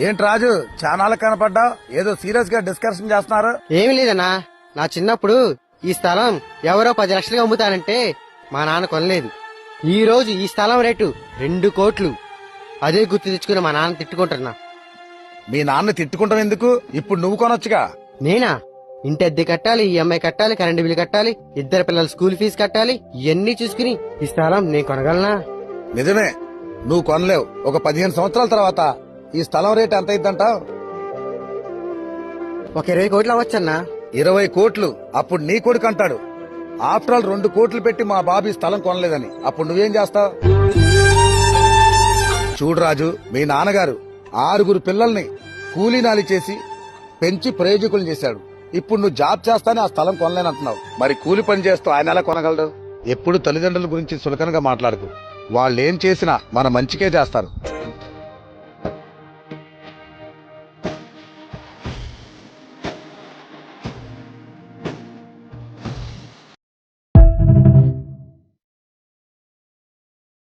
ఏంటి రాజు చానాలకు కనపడ్డా ఏదో సీరియస్ గా డిస్కషన్ చేస్తున్నారు. ఏమి లేదన్నా, నా చిన్నప్పుడు ఈ స్థలం ఎవరో 10 లక్షలుగా అమ్ముతానంటే మా నాన్న కొనలేదు. ఈ రోజు ఈ స్థలం రేటు 2 కోట్లు. అదే గుర్తు తెచ్చుకుని మా నాన్న తిట్టుకుంటున్నా. మీ నాన్న తిట్టుకుంటాం ఎందుకు, ఇప్పుడు నువ్వు కొనొచ్చుగా. నేనా? ఇంటి అద్దె కట్టాలి, ఈఎంఐ కట్టాలి, కరెంటు బిల్లు కట్టాలి, 2 పిల్లల స్కూల్ ఫీజు కట్టాలి. ఇవన్నీ చూసుకుని ఈ స్థలం నేను కొనగలనా? నిజమే, నువ్వు కొనలేవు. ఒక 15 సంవత్సరాల తర్వాత ఈ స్థలం రేటు ఎంత అయిద్దంటావు? ఒక 20 కోట్లు అవ్వచ్చన్నా. 20 కోట్లు? అప్పుడు నీ కొడుకు అంటాడు, ఆఫ్టర్ ఆల్ 2 కోట్లు పెట్టి మా బాబు ఈ స్థలం కొనలేదని. అప్పుడు నువ్వేం చేస్తావు? చూడు రాజు, మీ నాన్నగారు 6 పిల్లల్ని కూలీనాలి చేసి పెంచి ప్రయోజకులు చేశాడు. ఇప్పుడు నువ్వు జాబ్ చేస్తానే ఆ స్థలం కొనలేనంటున్నావు. మరి కూలి పని చేస్తూ ఆయన ఎలా కొనగలడు? ఎప్పుడు తల్లిదండ్రుల గురించి సులకనగా మాట్లాడకు. వాళ్ళేం చేసినా మన మంచికే చేస్తారు.